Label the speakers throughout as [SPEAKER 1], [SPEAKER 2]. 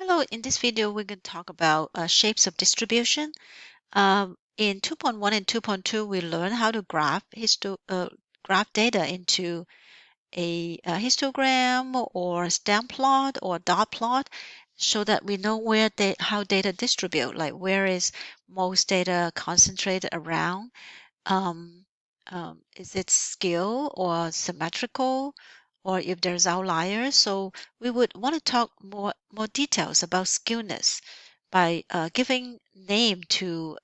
[SPEAKER 1] Hello, in this video, we're going to talk about shapes of distribution. In 2.1 and 2.2, we learn how to graph data into a histogram or stem plot or dot plot so that we know how data distribute, like where is most data concentrated around. Um, is it scale or symmetrical, or if there's outliers? So we would want to talk more details about skewness by giving name to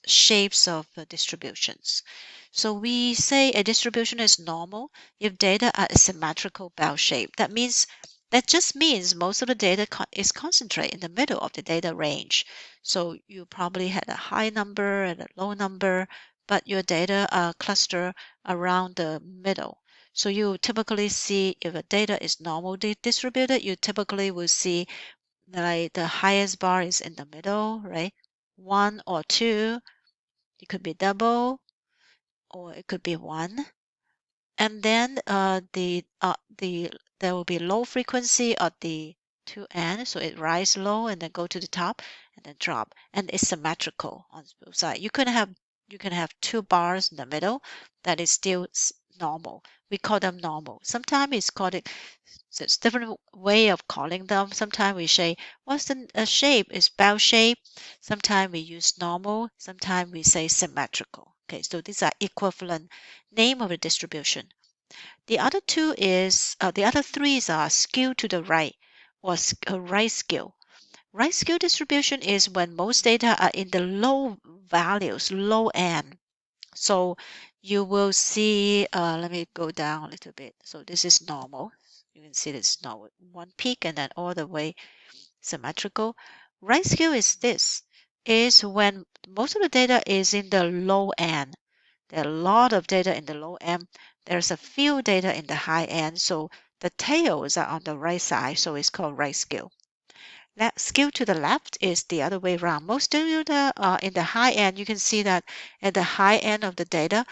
[SPEAKER 1] shapes of distributions. So we say a distribution is normal if data are symmetrical bell shape. That just means most of the data is concentrated in the middle of the data range. So you probably had a high number and a low number, but your data are clustered around the middle. So you typically see if a data is normally distributed, you typically will see like the highest bar is in the middle, right? 1 or 2, it could be double or it could be 1. And then there will be low frequency at the two ends, so it rise low and then go to the top and then drop, and it's symmetrical on both sides. You can have two bars in the middle that is still normal. We call them normal. Sometimes it's called it. So it's different way of calling them. Sometimes we say what's the shape is bell shape. Sometimes we use normal. Sometimes we say symmetrical. Okay, so these are equivalent name of the distribution. The other the other three are skew to the right or right skew. Right skew distribution is when most data are in the low values, low end. So you will see, let me go down a little bit. So this is normal. You can see this normal, one peak and then all the way symmetrical. Right skew is when most of the data is in the low end. There are a lot of data in the low end. There's a few data in the high end. So the tails are on the right side. So it's called right skew. That skew to the left is the other way around. Most data are in the high end. You can see that at the high end of the data,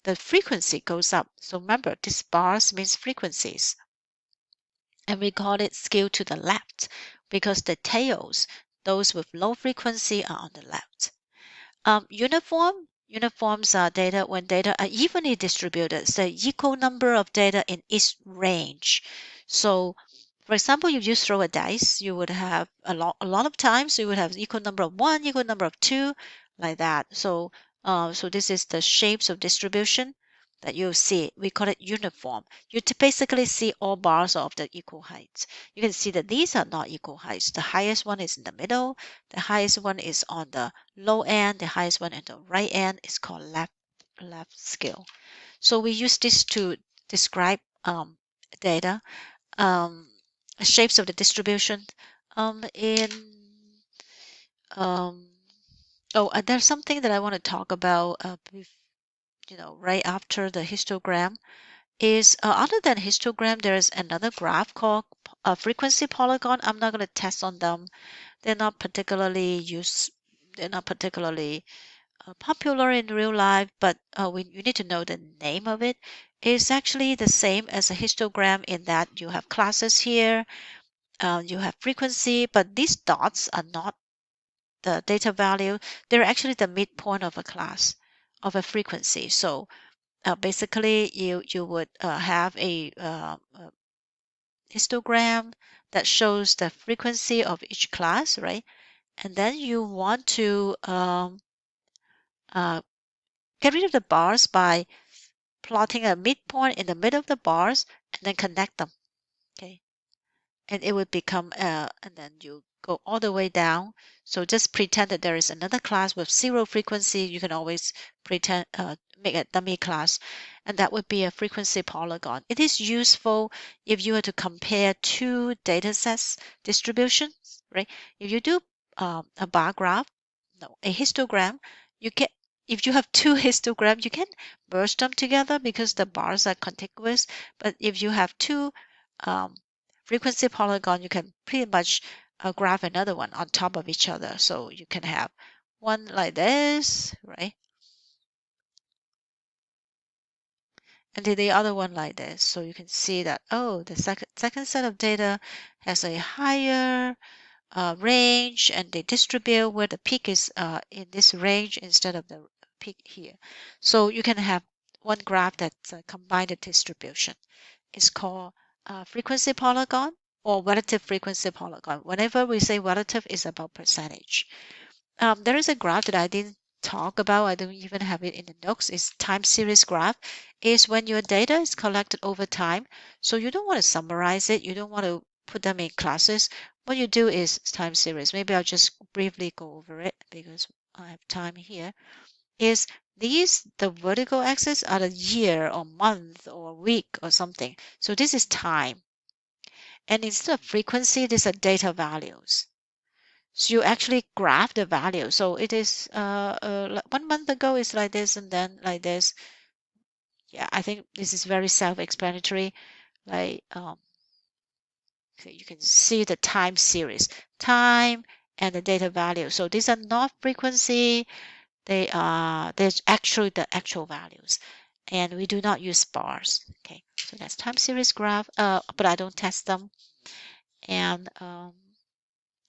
[SPEAKER 1] the frequency goes up. So remember, this bars means frequencies. And we call it skew to the left because the tails, those with low frequency, are on the left. Uniforms are data when data are evenly distributed, so equal number of data in each range. So, for example, if you throw a dice, you would have a lot of times you would have equal number of 1, equal number of 2, like that. So, so this is the shapes of distribution that you see. We call it uniform. You basically see all bars of the equal heights. You can see that these are not equal heights. The highest one is in the middle. The highest one is on the low end. The highest one at the right end is called left scale. So we use this to describe data, um, shapes of the distribution. In there's something that I want to talk about. Right after the histogram is other than histogram, there is another graph called frequency polygon. I'm not going to test on them. They're not particularly used. They're not particularly popular in real life, but you need to know the name of it. It's actually the same as a histogram in that you have classes here, you have frequency, but these dots are not the data value. They're actually the midpoint of a class of a frequency. So basically, you would have a histogram that shows the frequency of each class, right? And then you want to uh, get rid of the bars by plotting a midpoint in the middle of the bars and then connect them. Okay, and it would become and then you go all the way down. So just pretend that there is another class with 0 frequency. You can always pretend make a dummy class, and that would be a frequency polygon. It is useful if you were to compare two data sets distributions, right? If you do a bar graph, no, a histogram, you get if you have two histograms, you can merge them together because the bars are contiguous. But if you have two um, frequency polygon, you can pretty much graph another one on top of each other. So you can have one like this, right? And then the other one like this. So you can see that, oh, the second set of data has a higher range, and they distribute where the peak is in this range instead of the peak here. So you can have one graph that combine the distribution. It's called frequency polygon or relative frequency polygon. Whenever we say relative, it's about percentage. There is a graph that I didn't talk about. I don't even have it in the notes. It's time series graph. Is when your data is collected over time. So you don't want to summarize it. You don't want to put them in classes. What you do is time series. Maybe I'll just briefly go over it because I have time here. Is these the vertical axis are the year or month or week or something. So this is time. And instead of frequency, these are data values. So you actually graph the value. So it is like 1 month ago is like this and then like this. Yeah, I think this is very self-explanatory. Like so you can see the time series, time and the data value. So these are not frequency. There's actually the actual values, and we do not use bars. Okay, so that's time series graph. But I don't test them, and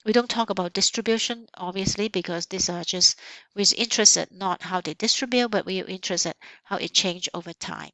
[SPEAKER 1] we don't talk about distribution, obviously, because these are just we're interested not how they distribute, but we're interested how it change over time.